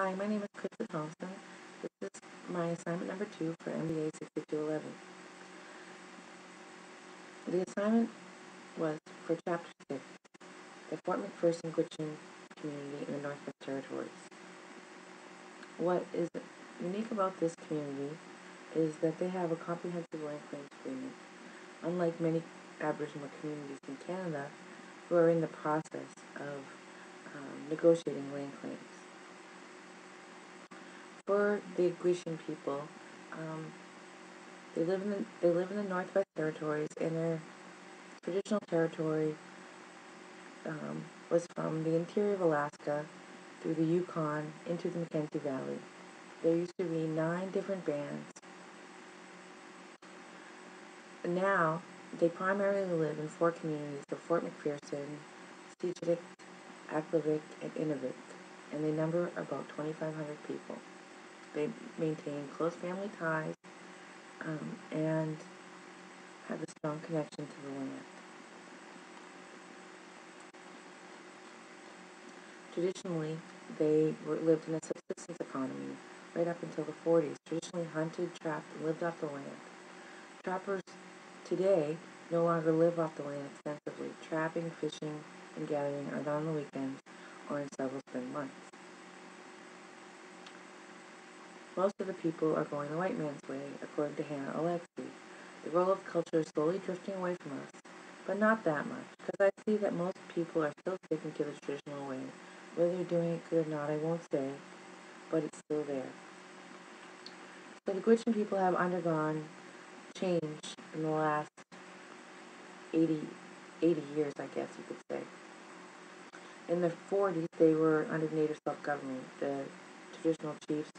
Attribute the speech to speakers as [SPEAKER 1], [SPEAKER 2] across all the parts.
[SPEAKER 1] Hi, my name is Krista Thompson. This is my assignment number 2 for MBA 6211. The assignment was for Chapter 6, the Fort McPherson Gwich'in community in the Northwest Territories. What is unique about this community is that they have a comprehensive land claims agreement, unlike many Aboriginal communities in Canada who are in the process of negotiating land claims. For the Gwich'in people, they live in the Northwest Territories, and their traditional territory was from the interior of Alaska through the Yukon into the Mackenzie Valley. There used to be 9 different bands. Now, they primarily live in 4 communities of Fort McPherson, Skilchik, Aklavik, and Inuvik, and they number about 2,500 people. They maintain close family ties and have a strong connection to the land. Traditionally, they lived in a subsistence economy right up until the 40s. Traditionally hunted, trapped, and lived off the land. Trappers today no longer live off the land extensively. Trapping, fishing, and gathering are done on the weekends or in several spring months. Most of the people are going the white man's way, according to Hannah Alexie. The role of culture is slowly drifting away from us, but not that much, because I see that most people are still sticking to the traditional way. Whether they're doing it good or not, I won't say, but it's still there. So the Gwich'in people have undergone change in the last 80 years, I guess you could say. In the 40s, they were under native self-government. The traditional chiefs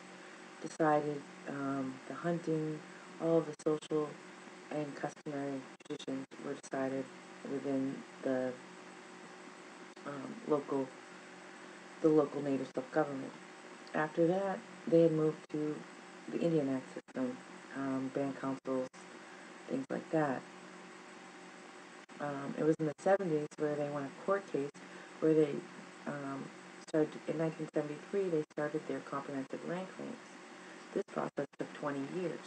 [SPEAKER 1] decided the hunting, all of the social and customary traditions were decided within the local native self-government. After that, they had moved to the Indian Act system, band councils, things like that. It was in the 70s where they won a court case where they started, in 1973, they started their comprehensive land claims. This process took 20 years.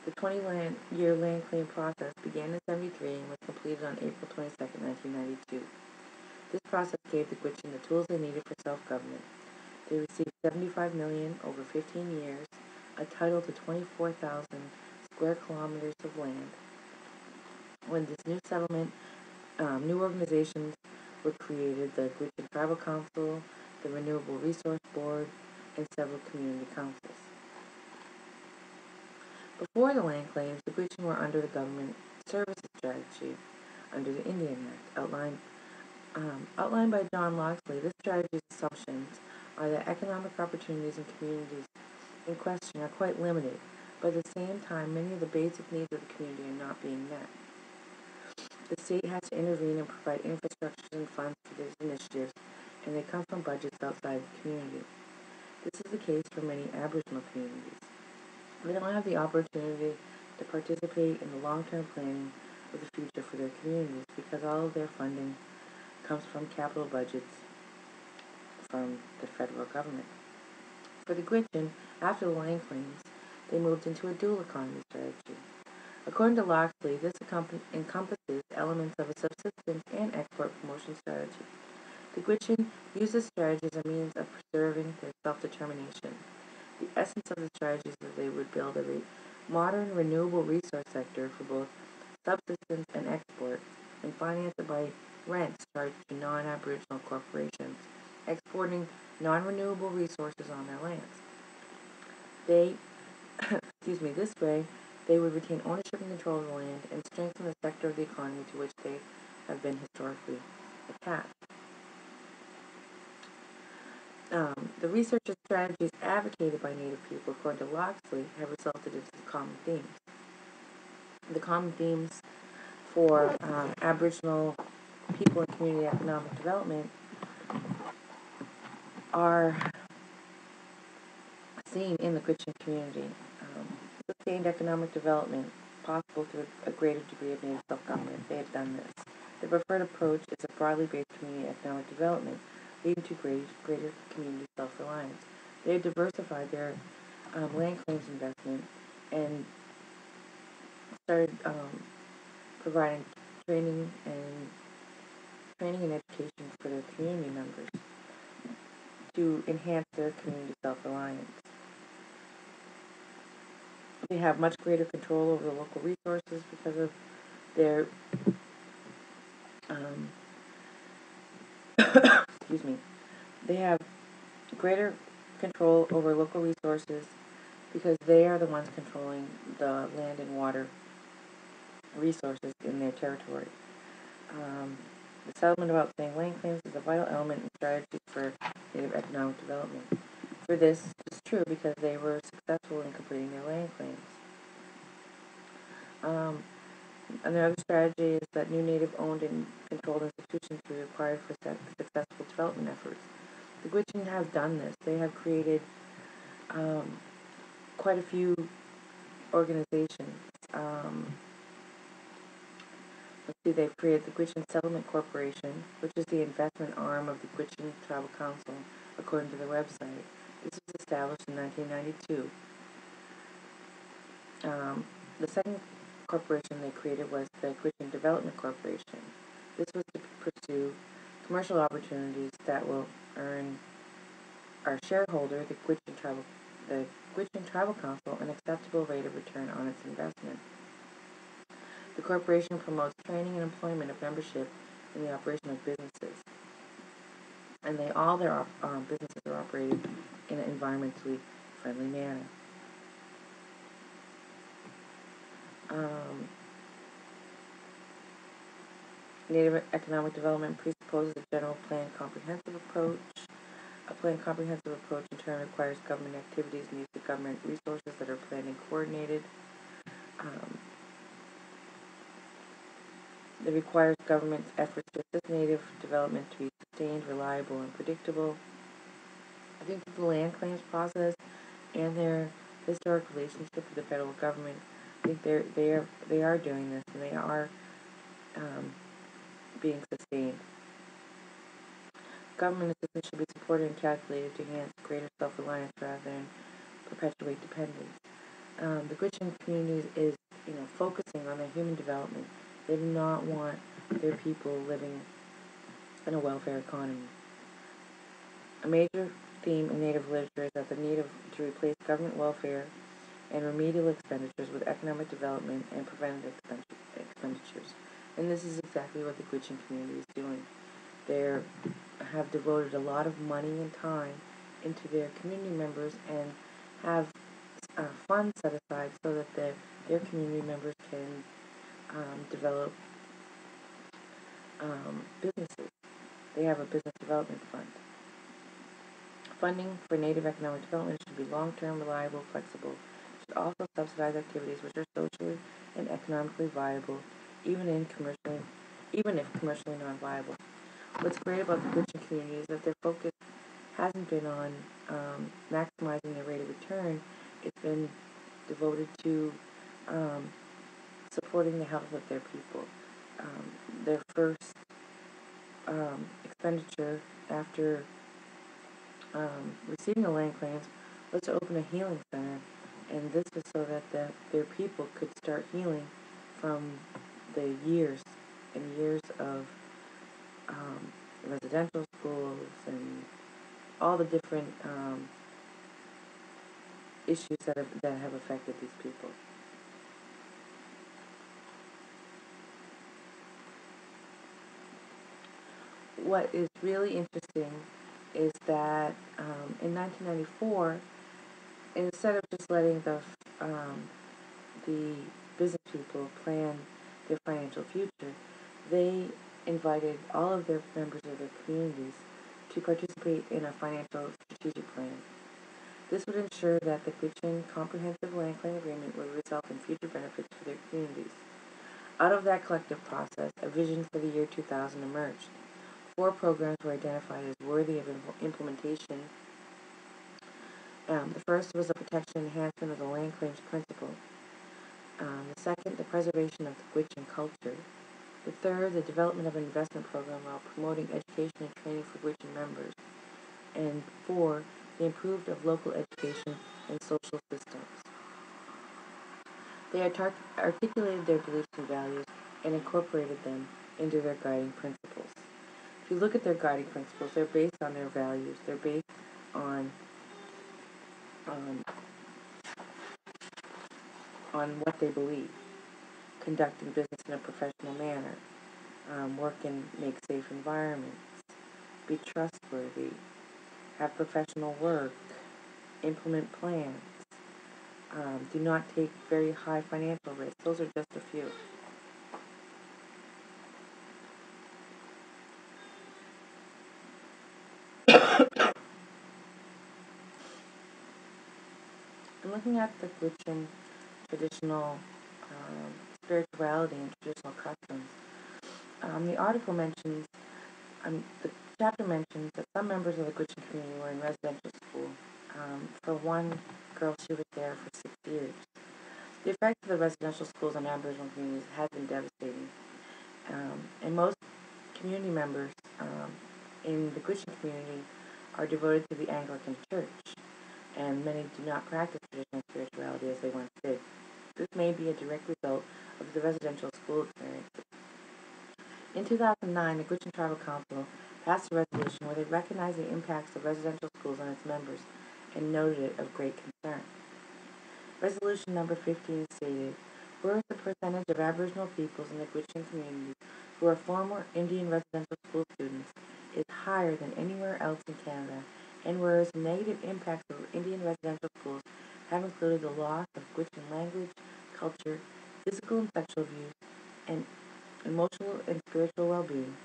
[SPEAKER 1] The 20-year land claim process began in 73 and was completed on April 22, 1992. This process gave the Gwich'in the tools they needed for self-government. They received $75 million over 15 years, a title to 24,000 square kilometers of land. When this new settlement, new organizations were created: the Gwich'in Tribal Council, the Renewable Resource Board, and several community councils. Before the land claims, the Gwich'in were under the government services strategy under the Indian Act, outlined by John Loxley. This strategy's assumptions are that economic opportunities in communities in question are quite limited, but at the same time, many of the basic needs of the community are not being met. The state has to intervene and provide infrastructure and funds for these initiatives, and they come from budgets outside the community. This is the case for many Aboriginal communities. They don't have the opportunity to participate in the long-term planning of the future for their communities because all of their funding comes from capital budgets from the federal government. For the Gwich'in, after the land claims, they moved into a dual economy strategy. According to Loxley, this encompasses elements of a subsistence and export promotion strategy. The Gwich'in use this strategy as a means of preserving their self-determination. The essence of the strategy is that they would build a modern renewable resource sector for both subsistence and export, and finance it by rents charged to non-Aboriginal corporations exporting non-renewable resources on their lands. This way, they would retain ownership and control of the land and strengthen the sector of the economy to which they have been historically attached. The research and strategies advocated by Native people, according to Loxley, have resulted in some common themes. The common themes for Aboriginal people and community economic development are seen in the Gwich'in community. Sustained economic development possible through a greater degree of native self-government. They have done this. The preferred approach is a broadly based community economic development, leading to greater community self-reliance. They have diversified their land claims investment and started providing training and education for their community members to enhance their community self-reliance. They have much greater control over the local resources because of their um, excuse me. They have greater control over local resources because they are the ones controlling the land and water resources in their territory. The settlement of outstanding land claims is a vital element in strategies for native economic development. For this is true because they were successful in completing their land claims. Another strategy is that new native-owned and controlled institutions be required for successful development efforts. The Gwich'in have done this. They have created quite a few organizations. They've created the Gwich'in Settlement Corporation, which is the investment arm of the Gwich'in Tribal Council, according to their website. This was established in 1992. The second corporation they created was the Gwich'in Development Corporation. This was to pursue commercial opportunities that will earn our shareholder, the Gwich'in Tribal Council, an acceptable rate of return on its investment. The corporation promotes training and employment of membership in the operation of businesses, and all their businesses are operated in an environmentally friendly manner. Native economic development presupposes a general planned comprehensive approach. A planned comprehensive approach in turn requires government activities and use of government resources that are planned and coordinated. It requires government's efforts to assist native development to be sustained, reliable, and predictable. I think that the land claims process and their historic relationship with the federal government, I think they are doing this, and they are being sustained. Government assistance should be supported and calculated to enhance greater self-reliance rather than perpetuate dependence. The Gwich'in community is, focusing on their human development. They do not want their people living in a welfare economy. A major theme in Native literature is that the need to replace government welfare and remedial expenditures with economic development and preventative expenditures. And this is exactly what the Gwich'in community is doing. They have devoted a lot of money and time into their community members and have funds set aside so that their community members can develop businesses. They have a business development fund. Funding for Native economic development should be long-term, reliable, flexible. It should also subsidize activities which are socially and economically viable, even if commercially non-viable. What's great about the Gwich'in community is that their focus hasn't been on maximizing their rate of return. It's been devoted to supporting the health of their people. Their first expenditure after receiving the land claims was to open a healing center, and this was so that their people could start healing from the years and years of residential schools and all the different issues that have affected these people. What is really interesting is that in 1994, instead of just letting the business people plan their financial future, they invited all of their members of their communities to participate in a financial strategic plan. This would ensure that the Gwich'in Comprehensive Land Claim Agreement would result in future benefits for their communities. Out of that collective process, a vision for the year 2000 emerged. 4 programs were identified as worthy of implementation. The first was the protection and enhancement of the land claims principle. The second, the preservation of the Gwich'in culture. The third, the development of an investment program while promoting education and training for Gwich'in members. And four, the improvement of local education and social systems. They articulated their beliefs and values and incorporated them into their guiding principles. If you look at their guiding principles, they're based on their values. They're based on um, on what they believe. Conducting business in a professional manner, work and make safe environments, be trustworthy, have professional work, implement plans, do not take very high financial risks. Those are just a few. I'm looking at the Gwich'in traditional spirituality and traditional customs. The article mentions, the chapter mentions that some members of the Gwich'in community were in residential school. For one girl, she was there for 6 years. The effects of the residential schools on Aboriginal communities has been devastating. And most community members in the Gwich'in community are devoted to the Anglican Church, and many do not practice traditional spirituality as they once did. This may be a direct result of the residential school experience. In 2009, the Gwich'in Tribal Council passed a resolution where they recognized the impacts of residential schools on its members and noted it of great concern. Resolution number 15 stated, whereas the percentage of Aboriginal peoples in the Gwich'in community who are former Indian residential school students is higher than anywhere else in Canada, and whereas the negative impacts of Indian residential schools have included the loss of Gwich'in language, culture, physical and sexual views, and emotional and spiritual well-being,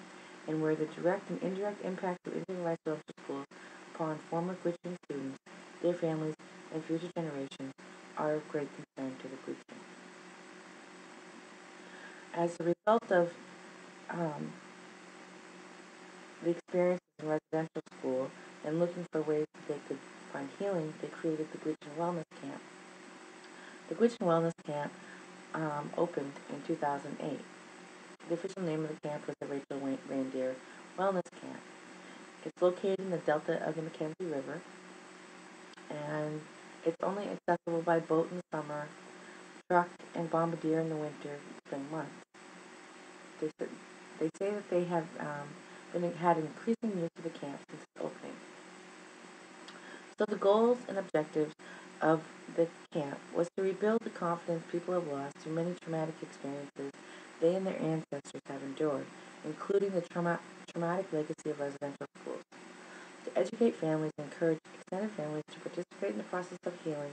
[SPEAKER 1] and where the direct and indirect impacts of Indian residential schools upon former Gwich'in students, their families, and future generations are of great concern to the Gwich'in. As a result of the experiences in residential school and looking for ways that they could find healing, they created the Gwich'in Wellness Camp. The Gwich'in Wellness Camp opened in 2008. The official name of the camp was the Rachel Reindeer Wellness Camp. It's located in the delta of the Mackenzie River, and it's only accessible by boat in the summer, truck and bombardier in the winter, spring months. They say that they have had increasing use of the camp since its opening. So the goals and objectives of the camp was to rebuild the confidence people have lost through many traumatic experiences they and their ancestors have endured, including the traumatic legacy of residential schools. To educate families and encourage extended families to participate in the process of healing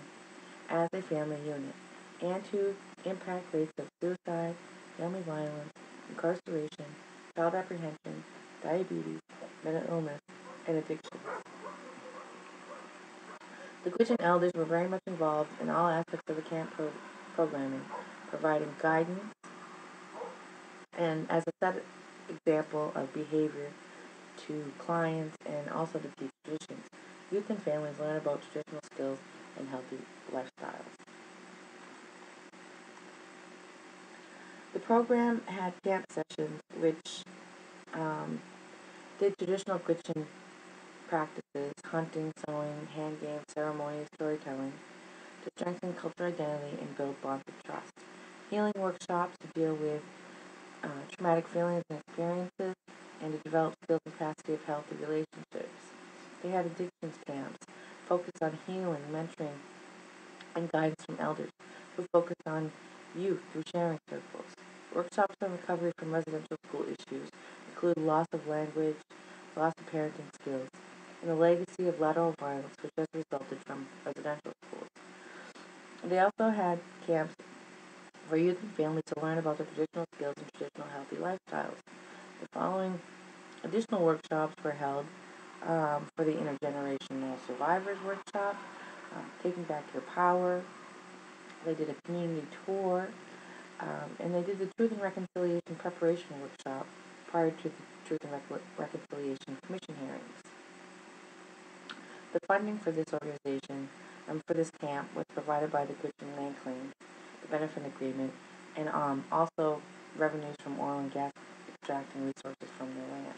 [SPEAKER 1] as a family unit, and to impact rates of suicide, family violence, incarceration, child apprehension, diabetes, mental illness, and addiction. The Gwich'in elders were very much involved in all aspects of the camp programming, providing guidance and as a set example of behavior to clients and also to teach traditions. Youth and families learn about traditional skills and healthy lifestyles. The program had camp sessions which did traditional Gwich'in practices, hunting, sewing, hand games, ceremonies, storytelling, to strengthen cultural identity and build bonds of trust. Healing workshops to deal with traumatic feelings and experiences, and to develop skills and capacity of healthy relationships. They had addictions camps, focused on healing, mentoring, and guidance from elders, who focused on youth through sharing circles. Workshops on recovery from residential school issues include loss of language, loss of parenting skills, and the legacy of lateral violence which has resulted from residential schools. They also had camps for youth and families to learn about the traditional skills and traditional healthy lifestyles. The following additional workshops were held for the Intergenerational Survivors Workshop, Taking Back Your Power. They did a community tour, and they did the Truth and Reconciliation Preparation Workshop prior to the Truth and Reconciliation Commission hearings. The funding for this organization, for this camp, was provided by the Gwich'in Land Claims, the Benefit Agreement, and also revenues from oil and gas extracting resources from their land.